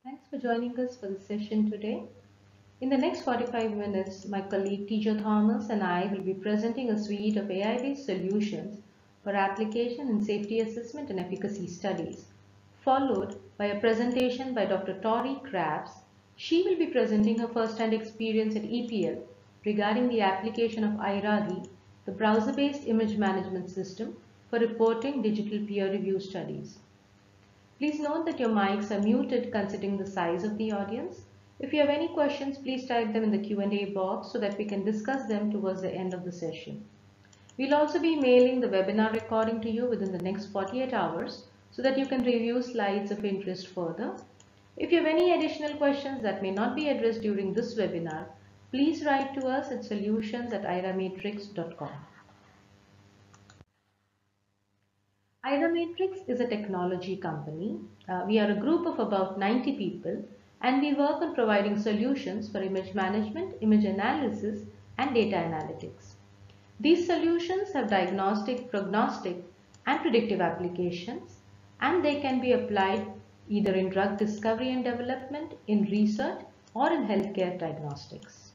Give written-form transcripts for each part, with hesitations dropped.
Thanks for joining us for this session today. In the next 45 minutes, my colleague Teacher Thomas and I will be presenting a suite of AI-based solutions for application in safety assessment and efficacy studies, followed by a presentation by Dr. Tori Krabs. She will be presenting her first-hand experience at EPL regarding the application of AIRADHI, the browser-based image management system for reporting digital peer review studies. Please note that your mics are muted considering the size of the audience. If you have any questions, please type them in the Q&A box so that we can discuss them towards the end of the session. We'll also be mailing the webinar recording to you within the next 48 hours so that you can review slides of interest further. If you have any additional questions that may not be addressed during this webinar, please write to us at solutions@airamatrix.com. AIRA Matrix is a technology company. We are a group of about 90 people and we work on providing solutions for image management, image analysis and data analytics. These solutions have diagnostic, prognostic and predictive applications, and they can be applied either in drug discovery and development, in research or in healthcare diagnostics.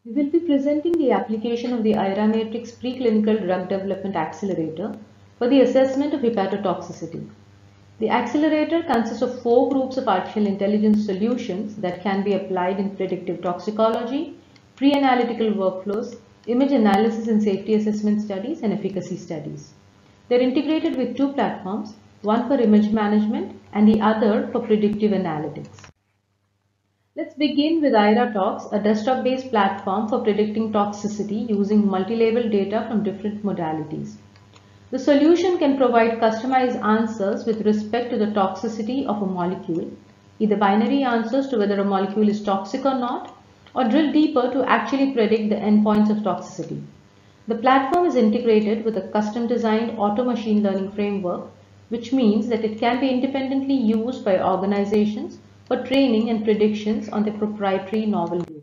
We will be presenting the application of the AIRA Matrix Preclinical Drug Development Accelerator for the assessment of hepatotoxicity. The accelerator consists of 4 groups of artificial intelligence solutions that can be applied in predictive toxicology, pre-analytical workflows, image analysis and safety assessment studies, and efficacy studies. They are integrated with 2 platforms, one for image management and the other for predictive analytics. Let's begin with AIRATOX, a desktop-based platform for predicting toxicity using multi-label data from different modalities. The solution can provide customized answers with respect to the toxicity of a molecule, either binary answers to whether a molecule is toxic or not, or drill deeper to actually predict the endpoints of toxicity. The platform is integrated with a custom-designed auto machine learning framework, which means that it can be independently used by organizations for training and predictions on their proprietary novel data.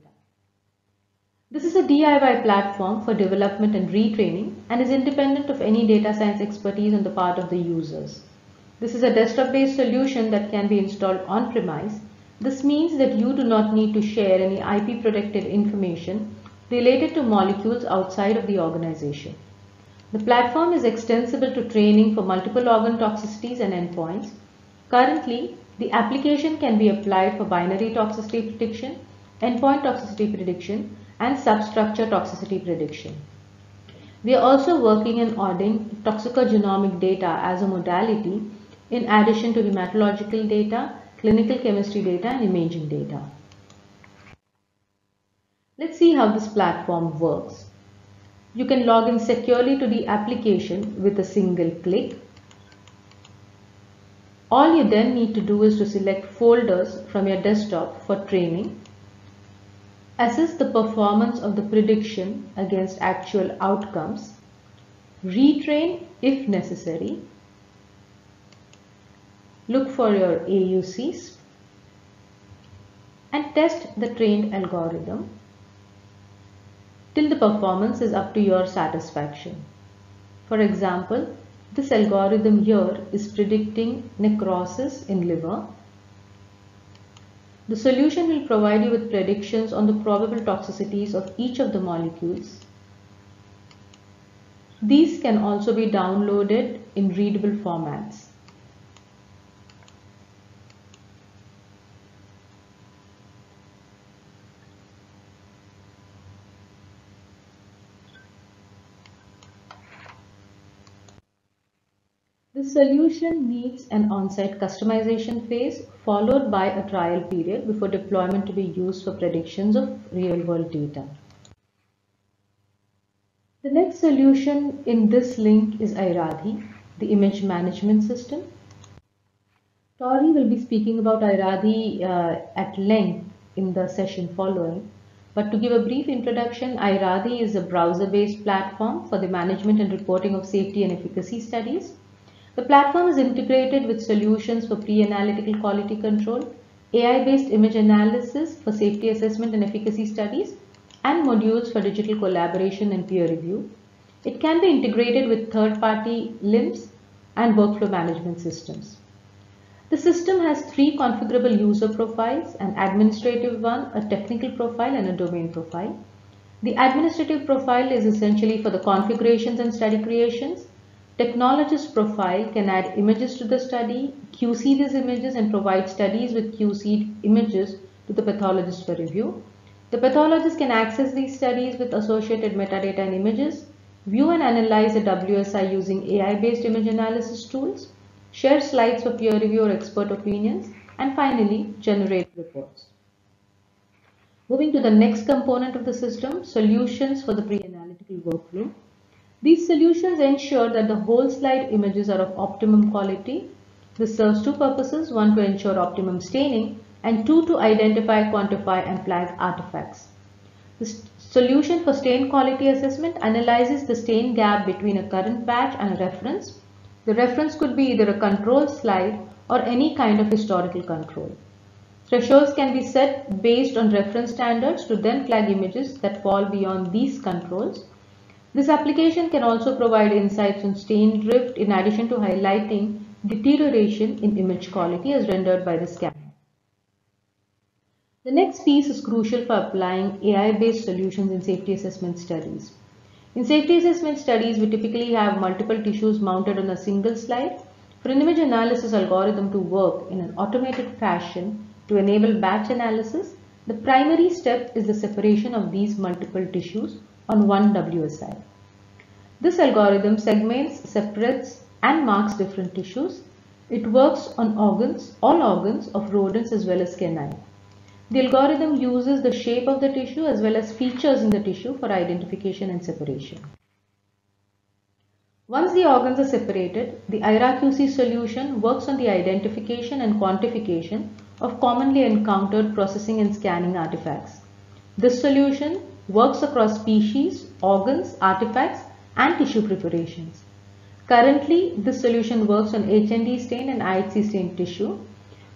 This is a DIY platform for development and retraining and is independent of any data science expertise on the part of the users. This is a desktop-based solution that can be installed on-premise. This means that you do not need to share any IP-protected information related to molecules outside of the organization. The platform is extensible to training for multiple organ toxicities and endpoints. Currently, the application can be applied for binary toxicity prediction, endpoint toxicity prediction, and substructure toxicity prediction. We are also working on adding toxicogenomic data as a modality in addition to hematological data, clinical chemistry data, and imaging data. Let's see how this platform works. You can log in securely to the application with a single click. All you then need to do is to select folders from your desktop for training, assess the performance of the prediction against actual outcomes, retrain if necessary, look for your AUCs, and test the trained algorithm till the performance is up to your satisfaction. For example, this algorithm here is predicting necrosis in liver. The solution will provide you with predictions on the probable toxicities of each of the molecules. These can also be downloaded in readable formats. This solution needs an on-site customization phase followed by a trial period before deployment to be used for predictions of real-world data. The next solution in this link is AIRADHI, the image management system. Tori will be speaking about AIRADHI at length in the session following. But to give a brief introduction, AIRADHI is a browser-based platform for the management and reporting of safety and efficacy studies. The platform is integrated with solutions for pre-analytical quality control, AI-based image analysis for safety assessment and efficacy studies, and modules for digital collaboration and peer review. It can be integrated with third-party LIMS and workflow management systems. The system has three configurable user profiles, an administrative one, a technical profile, and a domain profile. The administrative profile is essentially for the configurations and study creations. Technologist profile can add images to the study, QC these images, and provide studies with QC'd images to the pathologist for review. The pathologist can access these studies with associated metadata and images, view and analyze a WSI using AI-based image analysis tools, share slides for peer review or expert opinions, and finally generate reports. Moving to the next component of the system, solutions for the pre-analytical workflow. These solutions ensure that the whole slide images are of optimum quality. This serves two purposes: one, to ensure optimum staining, and two, to identify, quantify, and flag artifacts. The solution for stain quality assessment analyzes the stain gap between a current batch and a reference. The reference could be either a control slide or any kind of historical control. Thresholds can be set based on reference standards to then flag images that fall beyond these controls. This application can also provide insights on stain drift in addition to highlighting deterioration in image quality as rendered by the scanner. The next piece is crucial for applying AI-based solutions in safety assessment studies. In safety assessment studies, we typically have multiple tissues mounted on a single slide. For an image analysis algorithm to work in an automated fashion to enable batch analysis, the primary step is the separation of these multiple tissues on one WSI. This algorithm segments, separates, and marks different tissues. It works on all organs of rodents as well as canine. The algorithm uses the shape of the tissue as well as features in the tissue for identification and separation. Once the organs are separated, the AIRA-QC solution works on the identification and quantification of commonly encountered processing and scanning artifacts. This solution works across species, organs, artifacts, and tissue preparations. Currently, this solution works on HND stained and IHC stained tissue.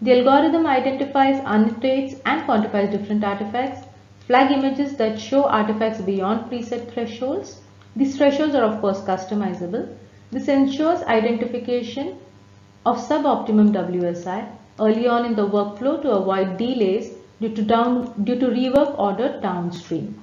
The algorithm identifies, annotates, and quantifies different artifacts, flag images that show artifacts beyond preset thresholds. These thresholds are of course customizable. This ensures identification of suboptimum WSI early on in the workflow to avoid delays due to rework order downstream.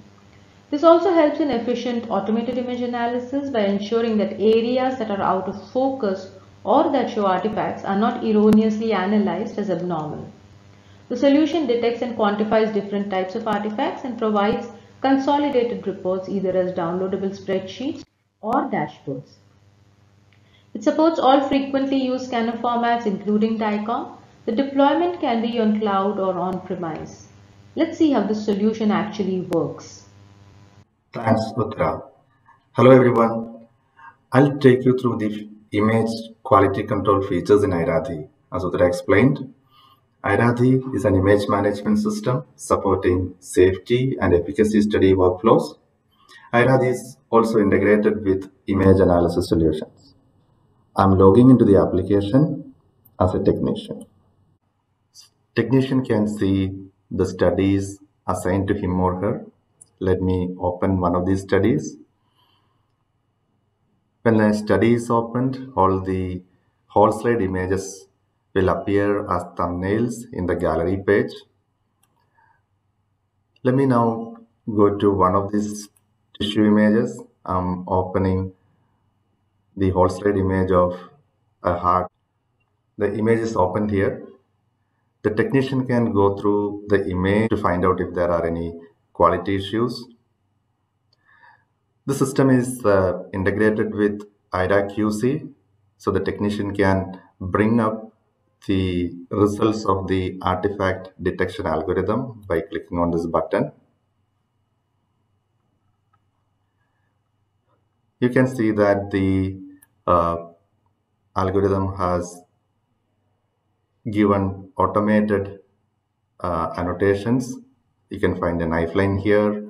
This also helps in efficient automated image analysis by ensuring that areas that are out of focus or that show artifacts are not erroneously analyzed as abnormal. The solution detects and quantifies different types of artifacts and provides consolidated reports either as downloadable spreadsheets or dashboards. It supports all frequently used scanner formats including DICOM. The deployment can be on cloud or on-premise. Let's see how this solution actually works. Thanks, Uttara. Hello everyone. I'll take you through the image quality control features in AIRADHI. As Uttara explained, AIRADHI is an image management system supporting safety and efficacy study workflows. AIRADHI is also integrated with image analysis solutions. I'm logging into the application as a technician. Technician can see the studies assigned to him or her. Let me open one of these studies. When a study is opened, all the whole slide images will appear as thumbnails in the gallery page. Let me now go to one of these tissue images. I'm opening the whole slide image of a heart. The image is opened here. The technician can go through the image to find out if there are any quality issues. The system is integrated with AIRA QC, so the technician can bring up the results of the artifact detection algorithm by clicking on this button. You can see that the algorithm has given automated annotations. You can find a knife line here,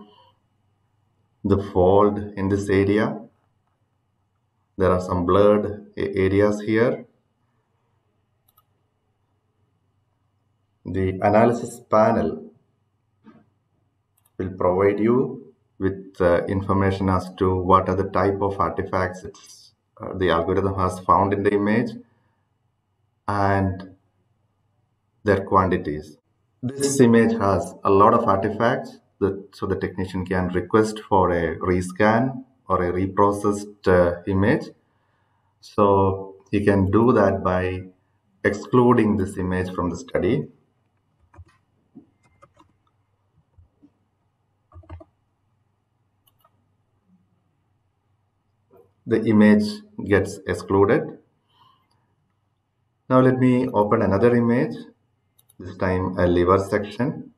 the fold in this area. There are some blurred areas here. The analysis panel will provide you with information as to what are the type of artifacts the algorithm has found in the image, and their quantities. This image has a lot of artifacts, so the technician can request for a rescan or a reprocessed image. So he can do that by excluding this image from the study. The image gets excluded. Now let me open another image, this time a liver section.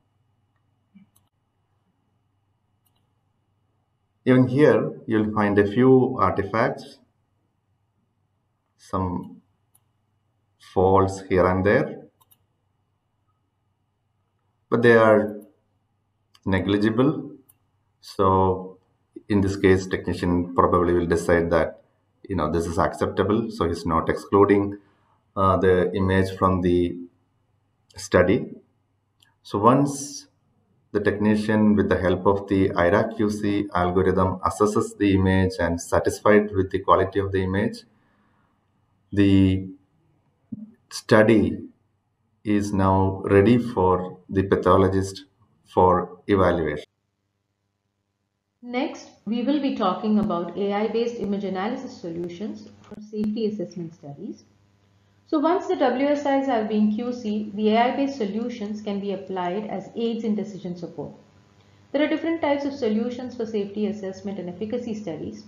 Even here, you'll find a few artifacts, some faults here and there, but they are negligible. So in this case, technician probably will decide that this is acceptable, so he's not excluding the image from the study. So once the technician, with the help of the AIRA QC algorithm, assesses the image and satisfied with the quality of the image, the study is now ready for the pathologist for evaluation. Next, we will be talking about AI-based image analysis solutions for safety assessment studies. So once the WSIs have been QC, the AI-based solutions can be applied as aids in decision support. There are different types of solutions for safety assessment and efficacy studies.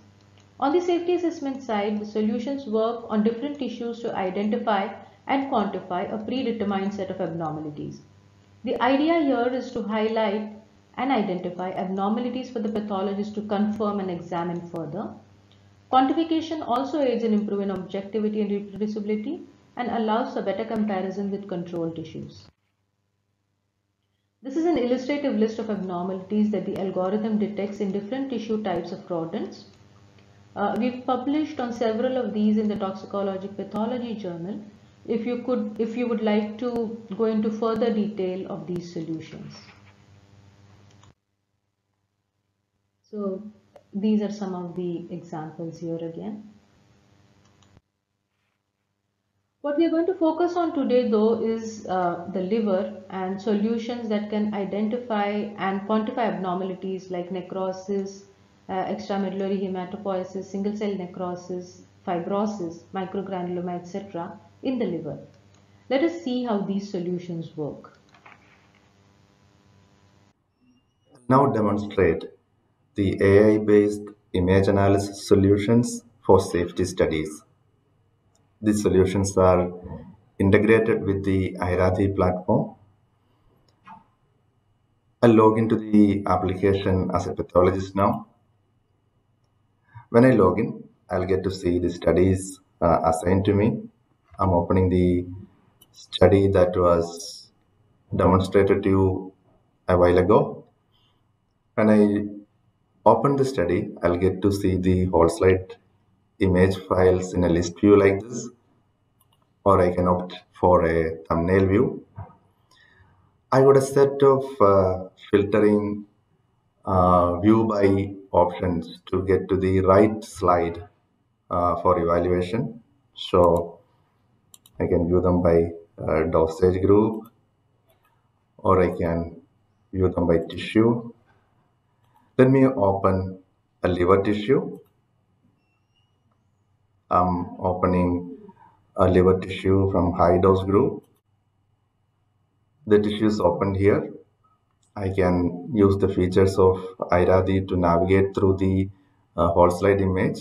On the safety assessment side, the solutions work on different tissues to identify and quantify a predetermined set of abnormalities. The idea here is to highlight and identify abnormalities for the pathologist to confirm and examine further. Quantification also aids in improving objectivity and reproducibility and allows for better comparison with control tissues. This is an illustrative list of abnormalities that the algorithm detects in different tissue types of rodents. We've published on several of these in the Toxicologic Pathology Journal. If you would like to go into further detail of these solutions. So these are some of the examples here again. What we are going to focus on today though is the liver and solutions that can identify and quantify abnormalities like necrosis, extramedullary hematopoiesis, single cell necrosis, fibrosis, microgranuloma, etc. in the liver. Let us see how these solutions work. Now demonstrate the AI-based image analysis solutions for safety studies. These solutions are integrated with the AIRADHI platform. I'll log into the application as a pathologist now. When I log in, I'll get to see the studies assigned to me. I'm opening the study that was demonstrated to you a while ago. When I open the study, I'll get to see the whole slide image files in a list view like this, or I can opt for a thumbnail view. I got a set of filtering view by options to get to the right slide for evaluation. So I can view them by dosage group, or I can view them by tissue. Let me open a liver tissue. I'm opening a liver tissue from high dose group. The tissue is opened here. I can use the features of AIRADHI to navigate through the whole slide image.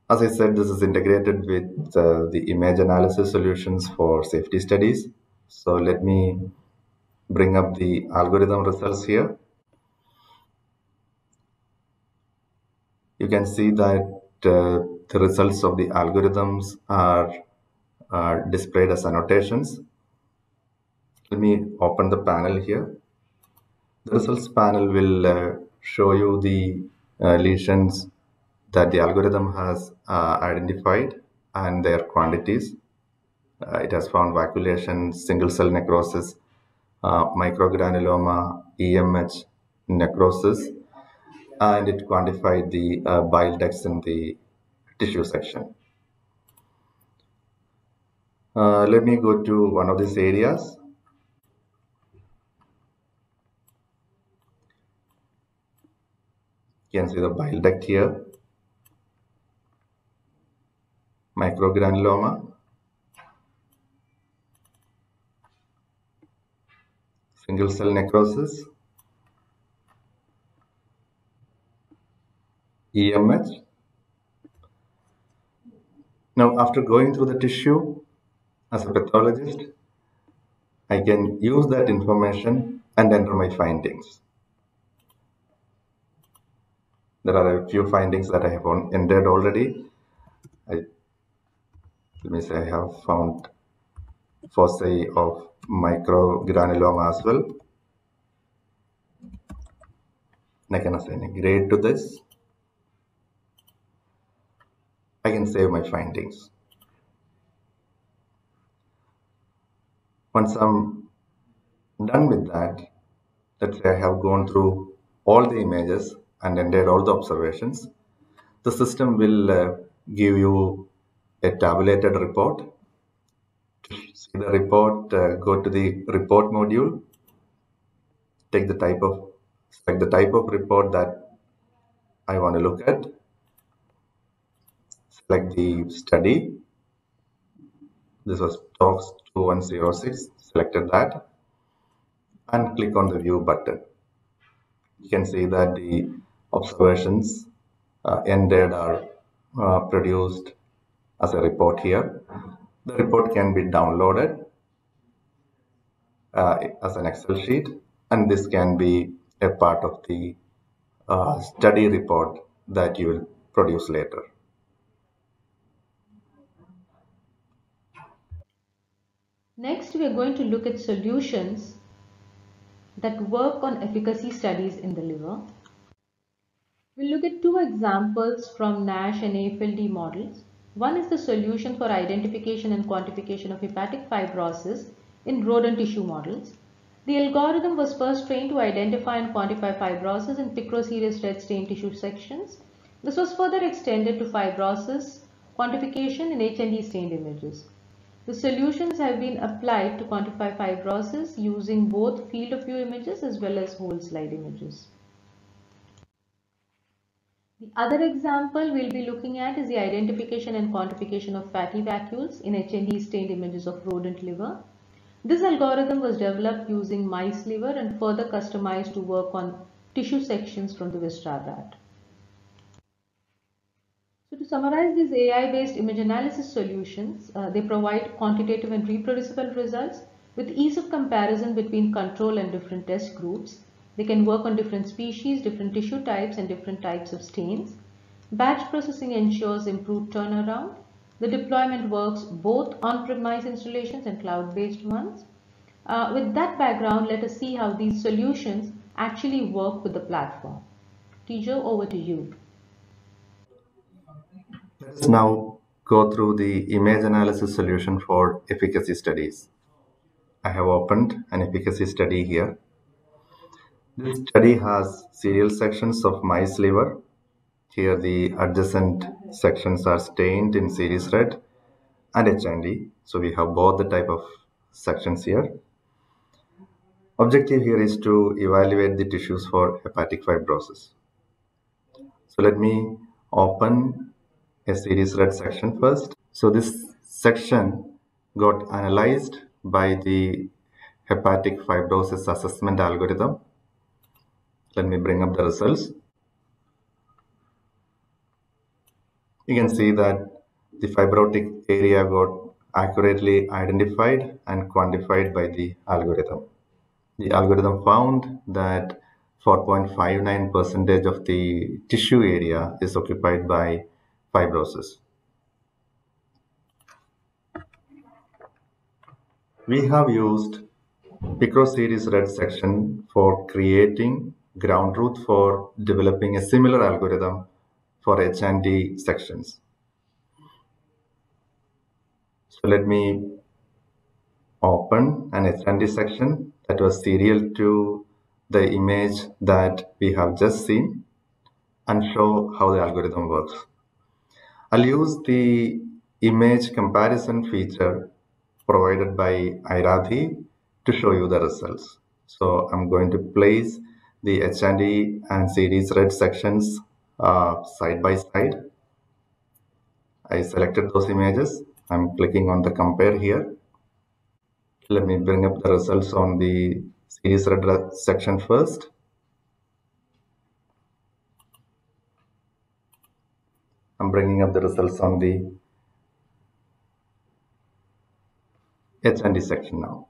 As I said, this is integrated with the image analysis solutions for safety studies. So let me bring up the algorithm results here. You can see that the results of the algorithms are displayed as annotations. Let me open the panel here. The results panel will show you the lesions that the algorithm has identified and their quantities. It has found vacuolation, single cell necrosis, microgranuloma, EMH necrosis, and it quantified the bile ducts in the tissue section. Let me go to one of these areas. You can see the bile duct here, microgranuloma, single cell necrosis, EMH. Now, after going through the tissue as a pathologist, I can use that information and enter my findings. There are a few findings that I have entered already. Let me say I have found foci of microgranuloma as well. And I can assign a grade to this. I can save my findings. Once I'm done with that, let's say I have gone through all the images and entered all the observations, the system will give you a tabulated report. To see the report, go to the report module, select the type of report that I want to look at, select the study. This was Talks 2106, selected that, and click on the view button. You can see that the observations ended are produced as a report here. The report can be downloaded as an Excel sheet, and this can be a part of the study report that you will produce later. Next, we are going to look at solutions that work on efficacy studies in the liver. We'll look at two examples from NASH and AFLD models. One is the solution for identification and quantification of hepatic fibrosis in rodent tissue models. The algorithm was first trained to identify and quantify fibrosis in picroserous red stained tissue sections. This was further extended to fibrosis quantification in HND stained images. The solutions have been applied to quantify fibrosis using both field of view images as well as whole slide images. The other example we'll be looking at is the identification and quantification of fatty vacuoles in HND stained images of rodent liver. This algorithm was developed using mice liver and further customized to work on tissue sections from the visceral rat. So to summarize these AI-based image analysis solutions, they provide quantitative and reproducible results with ease of comparison between control and different test groups. They can work on different species, different tissue types, and different types of stains. Batch processing ensures improved turnaround. The deployment works both on-premise installations and cloud-based ones. With that background, let us see how these solutions actually work with the platform. Tijo, over to you. Let's now go through the image analysis solution for efficacy studies. I have opened an efficacy study here. This study has serial sections of mice liver. Here the adjacent sections are stained in series red and HND. So we have both the type of sections here. Objective here is to evaluate the tissues for hepatic fibrosis. So let me open a series red section first. So this section got analyzed by the hepatic fibrosis assessment algorithm. Let me bring up the results. You can see that the fibrotic area got accurately identified and quantified by the algorithm. The algorithm found that 4.59% of the tissue area is occupied by fibrosis. We have used picroseries red section for creating ground truth for developing a similar algorithm for H&D sections. So let me open an H&D section that was serial to the image that we have just seen and show how the algorithm works. I'll use the image comparison feature provided by AIRADHI to show you the results. So I'm going to place the H&E and series read sections side by side. I selected those images. I'm clicking on the compare here. Let me bring up the results on the series read section first. I'm bringing up the results on the H&E section now.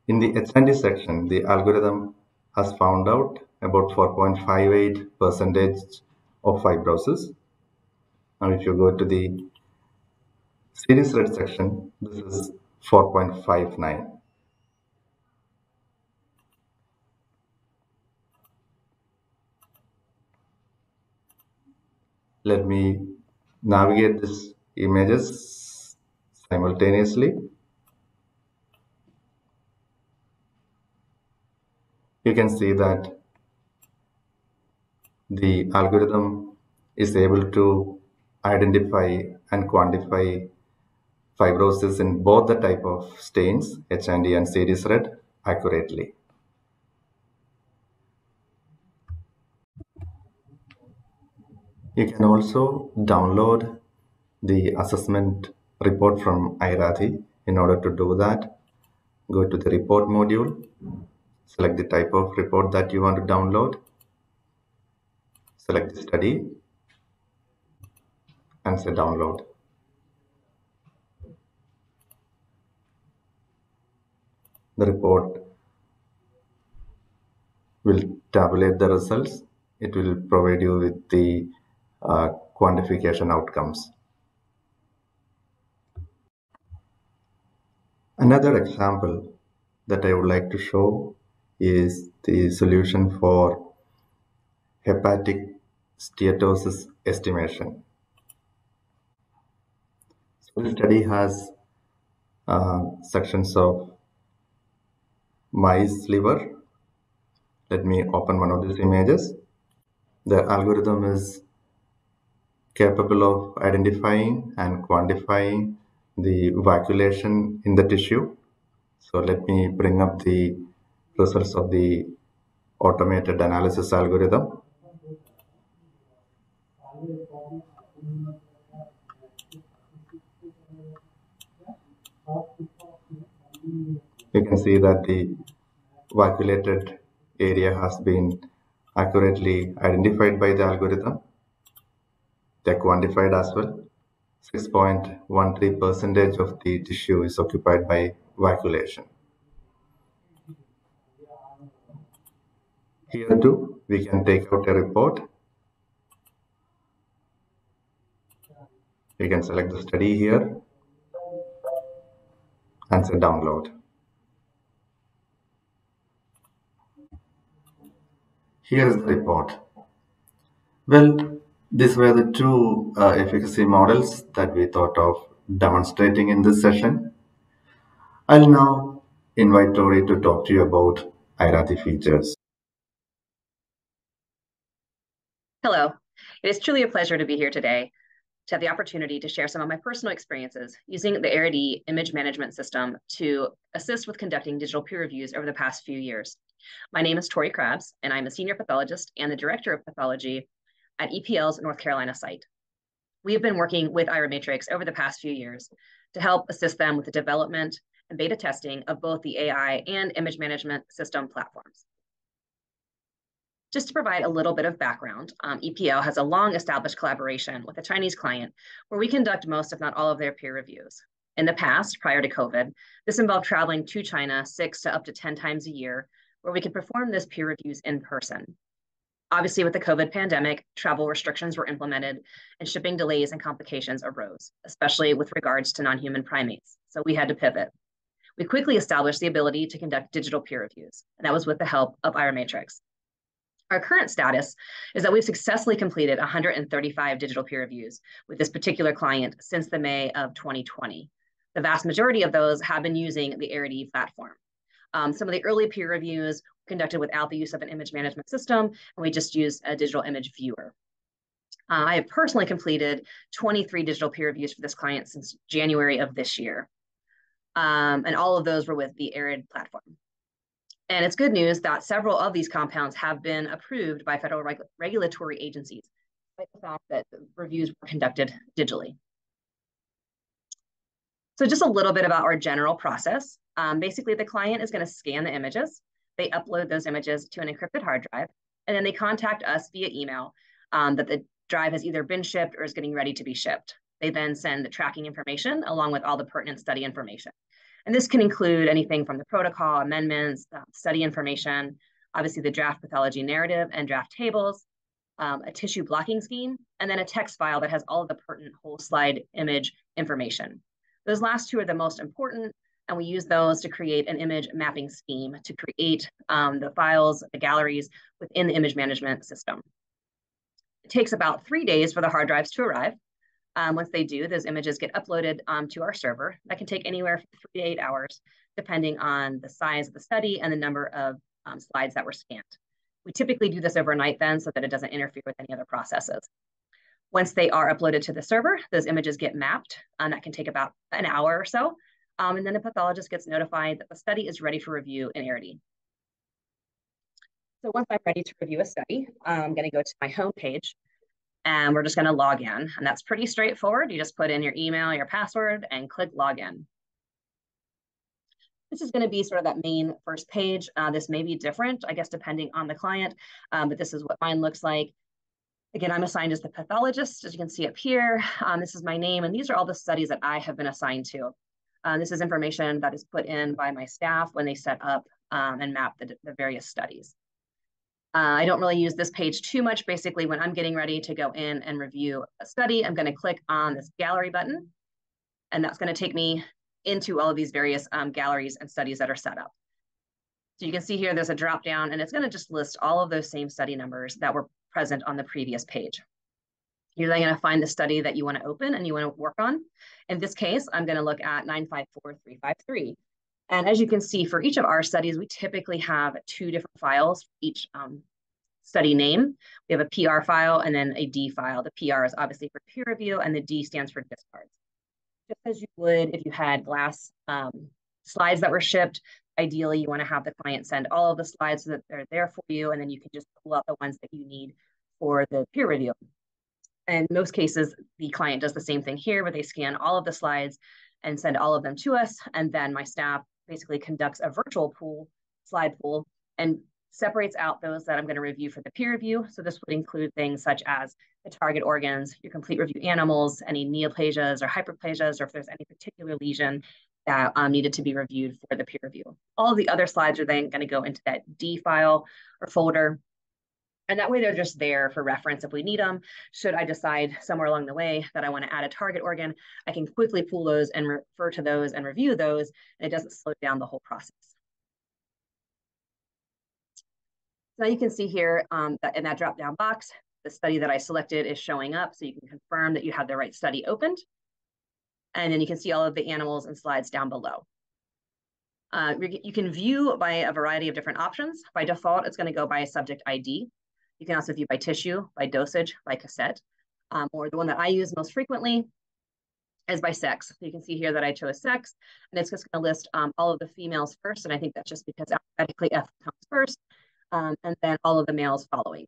In the H&E section, the algorithm has found out about 4.58% of fibrosis. Now, if you go to the series read section, this is 4.59. Let me navigate these images simultaneously. You can see that the algorithm is able to identify and quantify fibrosis in both the type of stains, H&E and series read, accurately. You can also download the assessment report from AIRADHI. In order to do that, go to the report module, select the type of report that you want to download, select the study, and say download. The report will tabulate the results. It will provide you with the quantification outcomes. Another example that I would like to show is the solution for hepatic steatosis estimation. So this study has sections of mice liver. Let me open one of these images. The algorithm is capable of identifying and quantifying the vacuolation in the tissue. So let me bring up the results of the automated analysis algorithm. You can see that the vacuolated area has been accurately identified by the algorithm. They're quantified as well. 6.13% of the tissue is occupied by vacuolation. Here too, we can take out a report. You can select the study here and say download. Here is the report. Well, these were the two efficacy models that we thought of demonstrating in this session. I'll now invite Tori to talk to you about AIRADHI features. Hello, it is truly a pleasure to be here today to have the opportunity to share some of my personal experiences using the AIRADHI image management system to assist with conducting digital peer reviews over the past few years. My name is Tori Krabs, and I'm a senior pathologist and the director of pathology at EPL's North Carolina site. We have been working with AIRA Matrix over the past few years to help assist them with the development and beta testing of both the AI and image management system platforms. Just to provide a little bit of background, EPL has a long-established collaboration with a Chinese client where we conduct most, if not all, of their peer reviews. In the past, prior to COVID, this involved traveling to China 6 to up to 10 times a year, where we could perform this peer reviews in person. Obviously, with the COVID pandemic, travel restrictions were implemented and shipping delays and complications arose, especially with regards to non-human primates. So we had to pivot. We quickly established the ability to conduct digital peer reviews, and that was with the help of AIRA Matrix. Our current status is that we've successfully completed 135 digital peer reviews with this particular client since the May of 2020. The vast majority of those have been using the AIRADHI platform. Some of the early peer reviews conducted without the use of an image management system, and we just used a digital image viewer. I have personally completed 23 digital peer reviews for this client since January of this year. And all of those were with the AIRAD platform. And it's good news that several of these compounds have been approved by federal regulatory agencies, despite the fact that the reviews were conducted digitally. So just a little bit about our general process. Basically, the client is going to scan the images. They upload those images to an encrypted hard drive, and then they contact us via email that the drive has either been shipped or is getting ready to be shipped. They then send the tracking information along with all the pertinent study information. And this can include anything from the protocol, amendments, study information, obviously the draft pathology narrative and draft tables, a tissue blocking scheme, and then a text file that has all of the pertinent whole slide image information. Those last two are the most important, and we use those to create an image mapping scheme to create the files, the galleries within the image management system. It takes about 3 days for the hard drives to arrive. Once they do, those images get uploaded to our server. That can take anywhere from 3 to 8 hours, depending on the size of the study and the number of slides that were scanned. We typically do this overnight then so that it doesn't interfere with any other processes. Once they are uploaded to the server, those images get mapped. That can take about an hour or so. And then the pathologist gets notified that the study is ready for review in AIRADHI. So once I'm ready to review a study, I'm going to go to my home page, and we're just going to log in. And that's pretty straightforward. You just put in your email, your password, and click login. This is going to be sort of that main first page. This may be different, I guess, depending on the client, but this is what mine looks like. Again, I'm assigned as the pathologist, as you can see up here. This is my name, and these are all the studies that I have been assigned to. This is information that is put in by my staff when they set up and map the various studies. I don't really use this page too much. Basically, when I'm getting ready to go in and review a study, I'm going to click on this gallery button, and that's going to take me into all of these various galleries and studies that are set up. So you can see here, there's a drop down, and it's going to just list all of those same study numbers that were present on the previous page. You're then going to find the study that you want to open and you want to work on. In this case, I'm going to look at 954353. And as you can see, for each of our studies, we typically have 2 different files for each study name. We have a PR file and then a D file. The PR is obviously for peer review, and the D stands for discards. Just as you would if you had glass slides that were shipped, ideally you want to have the client send all of the slides so that they're there for you, and then you can just pull out the ones that you need for the peer review. In most cases, the client does the same thing here, where they scan all of the slides and send all of them to us, and then my staff basically conducts a virtual slide pool, and separates out those that I'm going to review for the peer review. So this would include things such as the target organs, your complete review animals, any neoplasias or hyperplasias, or if there's any particular lesion that needed to be reviewed for the peer review. All of the other slides are then going to go into that D file or folder. And that way they're just there for reference if we need them. Should I decide somewhere along the way that I want to add a target organ, I can quickly pull those and refer to those and review those, and it doesn't slow down the whole process. So you can see here that in that drop-down box, the study that I selected is showing up, so you can confirm that you have the right study opened. And then you can see all of the animals and slides down below. You can view by a variety of different options. By default, it's going to go by a subject ID. You can also view by tissue, by dosage, by cassette, or the one that I use most frequently is by sex. So you can see here that I chose sex, and it's just going to list all of the females first, and I think that's just because alphabetically F comes first, and then all of the males following.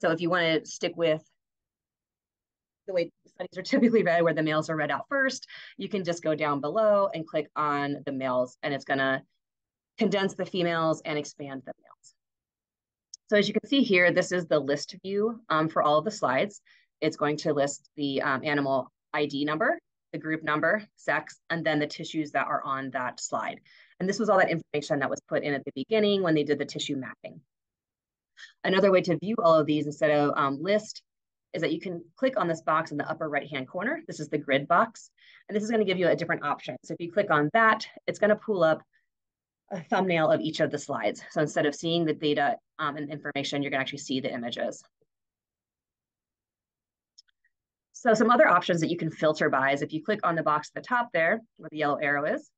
So if you want to stick with the way studies are typically read, where the males are read out first, you can just go down below and click on the males, and it's going to condense the females and expand the males. So as you can see here, this is the list view for all of the slides. It's going to list the animal ID number, the group number, sex, and then the tissues that are on that slide. And this was all that information that was put in at the beginning when they did the tissue mapping. Another way to view all of these instead of list is that you can click on this box in the upper right-hand corner. This is the grid box, and this is going to give you a different option. So if you click on that, it's going to pull up a thumbnail of each of the slides. So instead of seeing the data and information, you're going to actually see the images. So some other options that you can filter by is if you click on the box at the top there, where the yellow arrow is,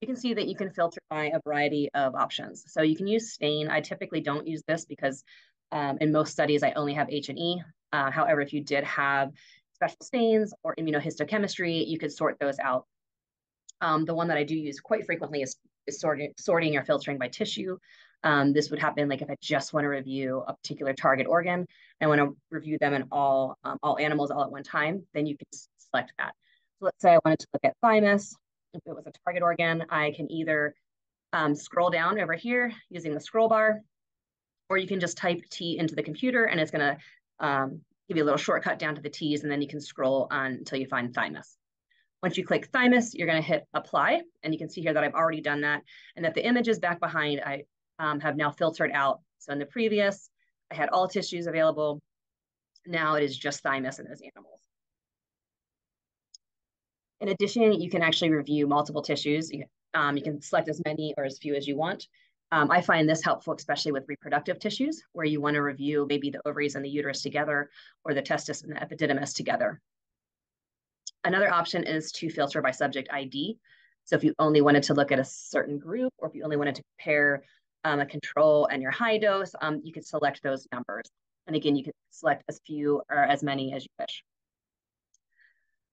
you can see that you can filter by a variety of options. So you can use stain. I typically don't use this because in most studies, I only have H&E. However, if you did have special stains or immunohistochemistry, you could sort those out. The one that I do use quite frequently is sorting or filtering by tissue. This would happen like if I just want to review a particular target organ and want to review them in all animals all at one time, then you can select that. So let's say I wanted to look at thymus. If it was a target organ, I can either scroll down over here using the scroll bar, or you can just type T into the computer and it's going to give you a little shortcut down to the T's, and then you can scroll on until you find thymus. Once you click thymus, you're going to hit apply, and you can see here that I've already done that, and that the images back behind I have now filtered out. So in the previous, I had all tissues available. Now it is just thymus in those animals. In addition, you can actually review multiple tissues. You can select as many or as few as you want. I find this helpful, especially with reproductive tissues, where you want to review maybe the ovaries and the uterus together, or the testis and the epididymis together. Another option is to filter by subject ID. So if you only wanted to look at a certain group, or if you only wanted to compare a control and your high dose, you could select those numbers. And again, you can select as few or as many as you wish.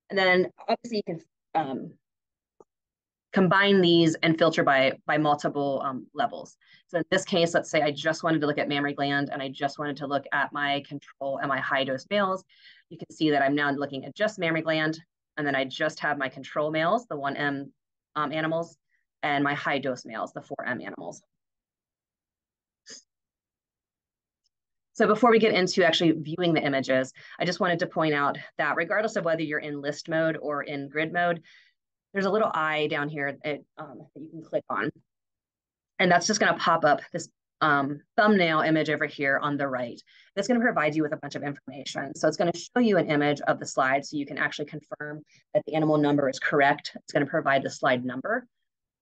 And then obviously you can combine these and filter by multiple levels. So in this case, let's say I just wanted to look at mammary gland and I just wanted to look at my control and my high dose males. You can see that I'm now looking at just mammary gland, and then I just have my control males, the 1M animals, and my high dose males, the 4M animals. So before we get into actually viewing the images, I just wanted to point out that regardless of whether you're in list mode or in grid mode, there's a little eye down here that you can click on. And that's just going to pop up this thumbnail image over here on the right. That's going to provide you with a bunch of information. So it's going to show you an image of the slide so you can actually confirm that the animal number is correct. It's going to provide the slide number.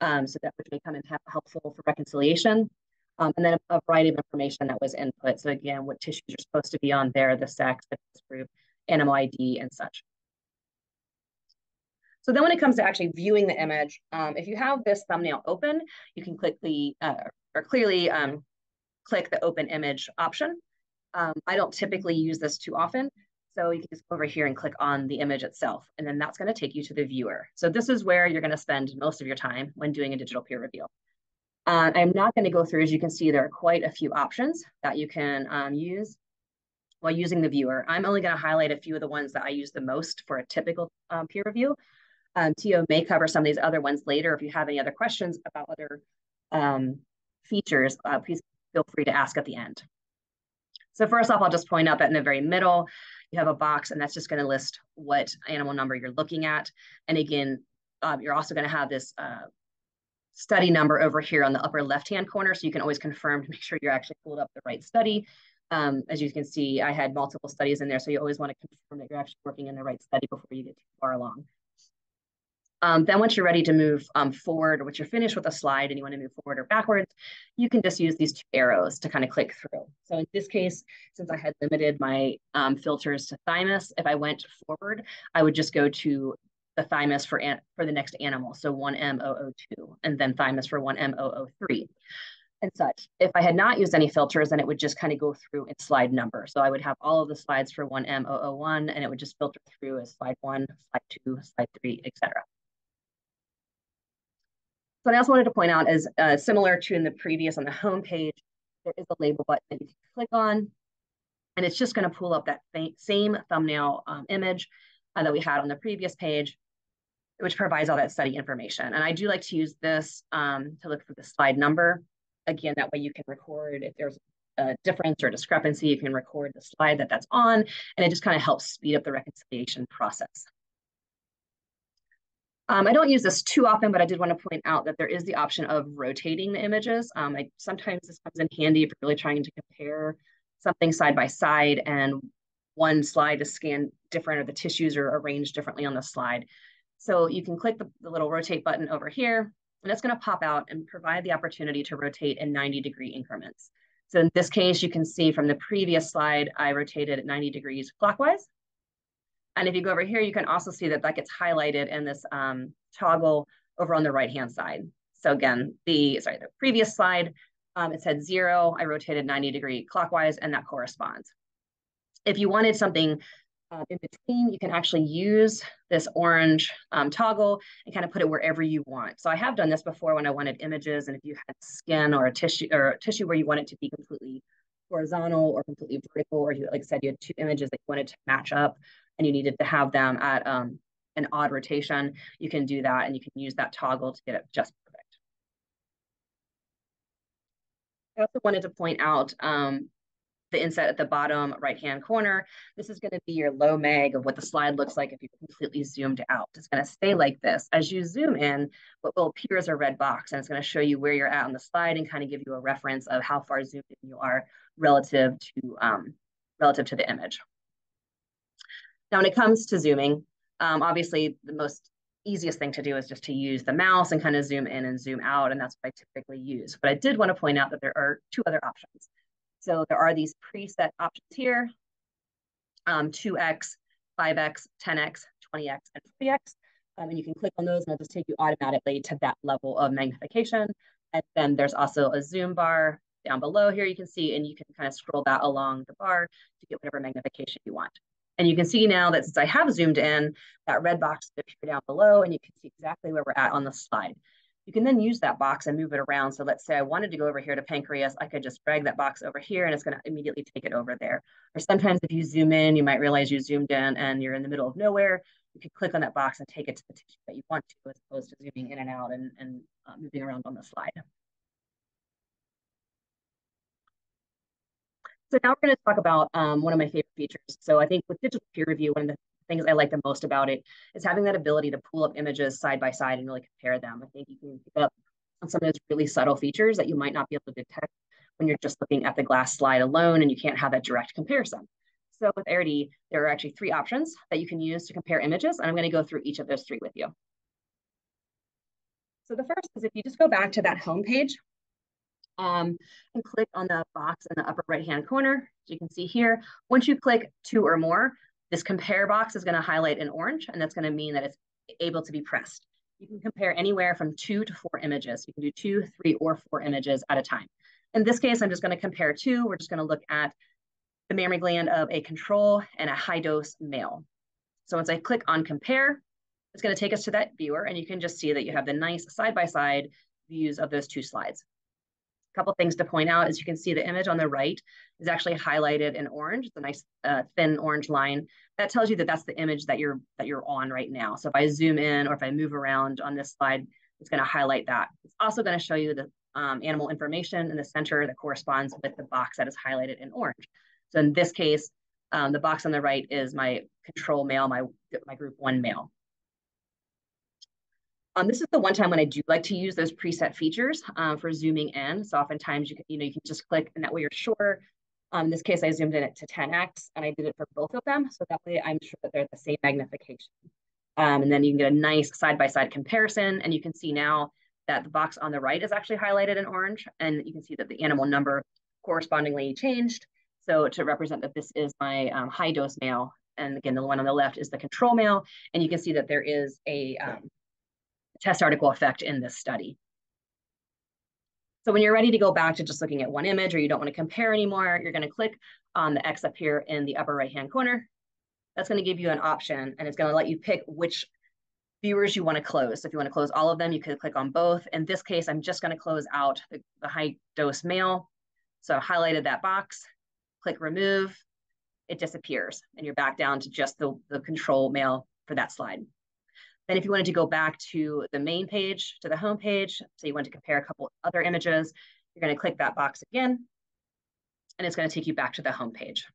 So that would become helpful for reconciliation. And then a variety of information that was input. So again, what tissues are supposed to be on there, the sex, the group, animal ID, and such. So then when it comes to actually viewing the image, if you have this thumbnail open, you can click the, clearly click the open image option. I don't typically use this too often. So you can just go over here and click on the image itself, and then that's going to take you to the viewer. So this is where you're going to spend most of your time when doing a digital peer review. I'm not going to go through, as you can see, there are quite a few options that you can use while using the viewer. I'm only going to highlight a few of the ones that I use the most for a typical peer review. Tio may cover some of these other ones later. If you have any other questions about other features, please feel free to ask at the end. So first off, I'll just point out that in the very middle, you have a box, and that's just going to list what animal number you're looking at. And again, you're also going to have this study number over here on the upper left-hand corner, so you can always confirm to make sure you're actually pulled up the right study. As you can see, I had multiple studies in there, so you always want to confirm that you're actually working in the right study before you get too far along. Then once you're ready to move forward, or once you're finished with a slide and you want to move forward or backwards, you can just use these two arrows to kind of click through. So in this case, since I had limited my filters to thymus, if I went forward, I would just go to the thymus for the next animal, so 1M002, and then thymus for 1M003 and such. If I had not used any filters, then it would just kind of go through in slide number. So I would have all of the slides for 1M001, and it would just filter through as slide 1, slide 2, slide 3, etc. So I also wanted to point out, as similar to in the previous on the home page, there is a label button that you can click on, and it's just going to pull up that same thumbnail image that we had on the previous page, which provides all that study information. And I do like to use this to look for the slide number. Again, that way you can record if there's a difference or discrepancy, you can record the slide that's on, and it just kind of helps speed up the reconciliation process. I don't use this too often, but I did want to point out that there is the option of rotating the images. Sometimes this comes in handy if you're really trying to compare something side by side and one slide is scanned different or the tissues are arranged differently on the slide. So you can click the little rotate button over here, and it's going to pop out and provide the opportunity to rotate in 90-degree increments. So in this case, you can see from the previous slide, I rotated at 90 degrees clockwise. And if you go over here, you can also see that that gets highlighted in this toggle over on the right-hand side. So again, the previous slide, it said 0. I rotated 90-degree clockwise, and that corresponds. If you wanted something in between, you can actually use this orange toggle and kind of put it wherever you want. So I have done this before when I wanted images, and if you had skin or a tissue where you want it to be completely horizontal or completely vertical, or you, like I said, you had two images that you wanted to match up and you needed to have them at an odd rotation, you can do that, and you can use that toggle to get it just perfect. I also wanted to point out the inset at the bottom right-hand corner. This is going to be your low mag of what the slide looks like if you completely zoomed out. It's going to stay like this. As you zoom in, what will appear is a red box, and it's going to show you where you're at on the slide and kind of give you a reference of how far zoomed in you are relative to the image. Now, when it comes to zooming, obviously the most easiest thing to do is just to use the mouse and kind of zoom in and zoom out, and that's what I typically use. But I did want to point out that there are two other options. So there are these preset options here, 2x, 5x, 10x, 20x, and 40x. And you can click on those and it'll just take you automatically to that level of magnification. And then there's also a zoom bar down below here you can see, and you can kind of scroll that along the bar to get whatever magnification you want. And you can see now that since I have zoomed in, that red box will appear down below, and you can see exactly where we're at on the slide. You can then use that box and move it around. So let's say I wanted to go over here to pancreas, I could just drag that box over here and it's going to immediately take it over there. Or sometimes if you zoom in, you might realize you zoomed in and you're in the middle of nowhere. You can click on that box and take it to the tissue that you want to, as opposed to zooming in and out and moving around on the slide. So now we're going to talk about one of my favorite features. So I think with digital peer review, one of the things I like the most about it is having that ability to pull up images side by side and really compare them. I think you can pick up on some of those really subtle features that you might not be able to detect when you're just looking at the glass slide alone and you can't have that direct comparison. So with AIRADHI, there are actually three options that you can use to compare images, and I'm going to go through each of those three with you. So the first is if you just go back to that home page, and click on the box in the upper right-hand corner. As you can see here, once you click 2 or more, this compare box is going to highlight in orange, and that's going to mean that it's able to be pressed. You can compare anywhere from 2 to 4 images. You can do 2, 3, or 4 images at a time. In this case, I'm just going to compare 2. We're just going to look at the mammary gland of a control and a high-dose male. So once I click on compare, it's going to take us to that viewer, and you can just see that you have the nice side-by-side views of those two slides. Couple things to point out is you can see the image on the right is actually highlighted in orange. It's a nice thin orange line. That tells you that that's the image that you're on right now. So if I zoom in or if I move around on this slide, it's going to highlight that. It's also going to show you the animal information in the center that corresponds with the box that is highlighted in orange. So in this case, the box on the right is my control male, my group 1 male. This is the one time when I do like to use those preset features for zooming in. So oftentimes you can just click, and that way you're sure. In this case, I zoomed in it to 10x, and I did it for both of them. So that way I'm sure that they're the same magnification. And then you can get a nice side-by-side comparison, and you can see now that the box on the right is actually highlighted in orange, and you can see that the animal number correspondingly changed. So to represent that this is my high-dose male, and again, the one on the left is the control male, and you can see that there is a test article effect in this study. So when you're ready to go back to just looking at one image or you don't want to compare anymore, you're going to click on the X up here in the upper right-hand corner. That's going to give you an option, and it's going to let you pick which viewers you want to close. So if you want to close all of them, you could click on both. In this case, I'm just going to close out the high-dose male. So I highlighted that box, click remove, it disappears, and you're back down to just the control male for that slide. Then if you wanted to go back to the main page, to the home page, so you want to compare a couple other images, you're going to click that box again, and it's going to take you back to the home page.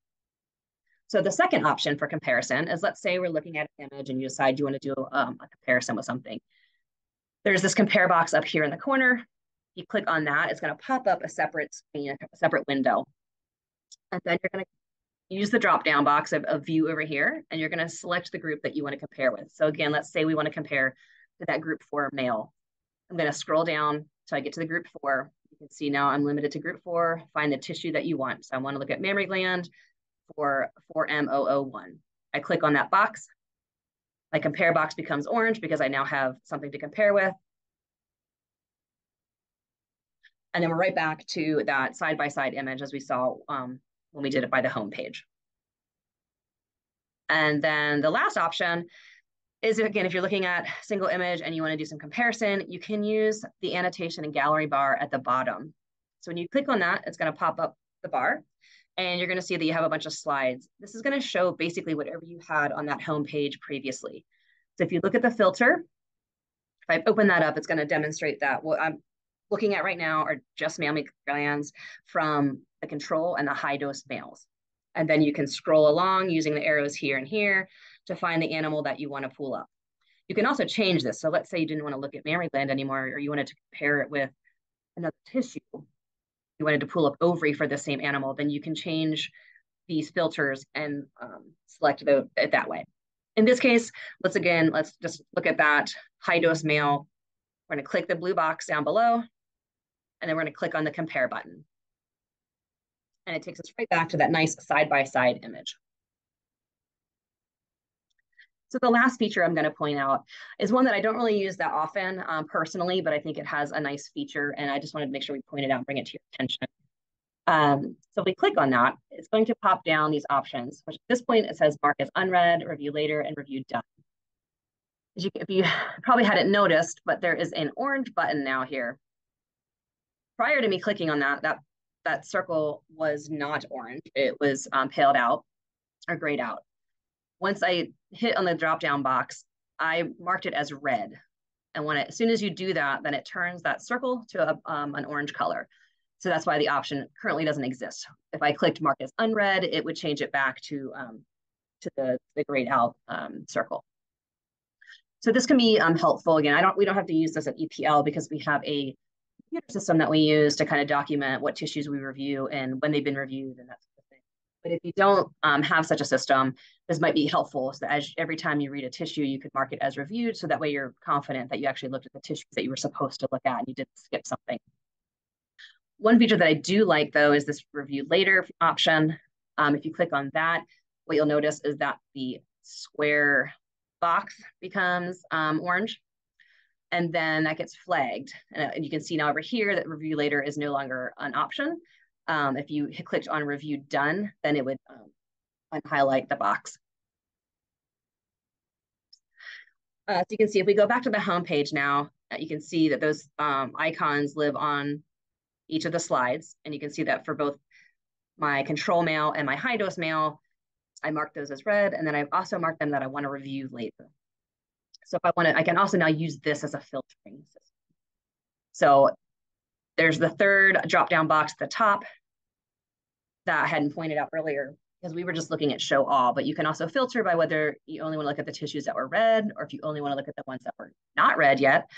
So the second option for comparison is, let's say we're looking at an image and you decide you want to do a comparison with something. There's this compare box up here in the corner. You click on that, it's going to pop up a separate screen, a separate window. And then you're going to use the drop-down box of view over here, and you're going to select the group that you want to compare with. So again, let's say we want to compare to that group 4 male. I'm going to scroll down till I get to the group 4. You can see now I'm limited to group 4. Find the tissue that you want. So I want to look at mammary gland for 4M001. I click on that box. My compare box becomes orange because I now have something to compare with. And then we're right back to that side-by-side image as we saw when we did it by the home page. And then the last option is, again, if you're looking at single image and you want to do some comparison, you can use the annotation and gallery bar at the bottom. So when you click on that, it's going to pop up the bar, and you're going to see that you have a bunch of slides. This is going to show basically whatever you had on that home page previously. So if you look at the filter, if I open that up, it's going to demonstrate that what I'm looking at right now are just mammary glands from the control and the high dose males. And then you can scroll along using the arrows here and here to find the animal that you want to pull up. You can also change this. So let's say you didn't want to look at mammary gland anymore, or you wanted to compare it with another tissue. You wanted to pull up ovary for the same animal, then you can change these filters and select it that way. In this case, let's just look at that high dose male. We're going to click the blue box down below, and then we're going to click on the compare button. And it takes us right back to that nice side-by-side image. So the last feature I'm going to point out is one that I don't really use that often personally, but I think it has a nice feature, and I just wanted to make sure we point it out and bring it to your attention. So if we click on that, it's going to pop down these options, which at this point it says mark as unread, review later, and review done. If you probably hadn't noticed, but there is an orange button now here. Prior to me clicking on that circle was not orange. It was paled out or grayed out. Once I hit on the drop-down box, I marked it as red. And as soon as you do that, then it turns that circle to an orange color. So that's why the option currently doesn't exist. If I clicked mark as unread, it would change it back to the grayed out circle. So this can be helpful. Again, we don't have to use this at EPL because we have a computer system that we use to kind of document what tissues we review and when they've been reviewed and that sort of thing. But if you don't have such a system, this might be helpful. So that every time you read a tissue, you could mark it as reviewed, so that way you're confident that you actually looked at the tissues that you were supposed to look at and you didn't skip something. One feature that I do like, though, is this review later option. If you click on that, what you'll notice is that the square box becomes orange, and then that gets flagged. And you can see now over here that review later is no longer an option. If you clicked on review done, then it would unhighlight the box. So you can see if we go back to the home page now, you can see that those icons live on each of the slides. And you can see that for both my control male and my high dose male, I marked those as red. And then I've also marked them that I want to review later. So if I want to, I can also now use this as a filtering system. So there's the third drop-down box at the top that I hadn't pointed out earlier, because we were just looking at show all, but you can also filter by whether you only want to look at the tissues that were red, or if you only want to look at the ones that were not red yet.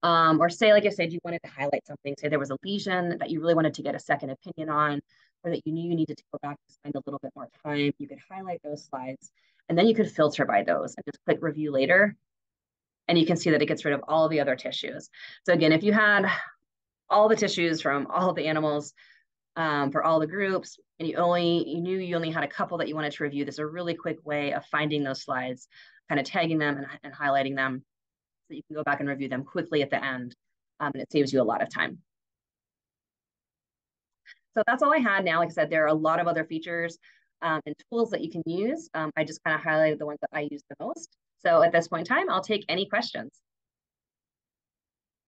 Or say, like I said, you wanted to highlight something, say there was a lesion that you really wanted to get a second opinion on, or that you knew you needed to go back and spend a little bit more time, you could highlight those slides, and then you could filter by those and just click review later. And you can see that it gets rid of all of the other tissues. So again, if you had all the tissues from all of the animals for all the groups, and you knew you only had a couple that you wanted to review, this is a really quick way of finding those slides, kind of tagging them and highlighting them, so you can go back and review them quickly at the end, and it saves you a lot of time. So that's all I had now. Like I said, there are a lot of other features and tools that you can use. I just kind of highlighted the ones that I use the most. So at this point in time, I'll take any questions.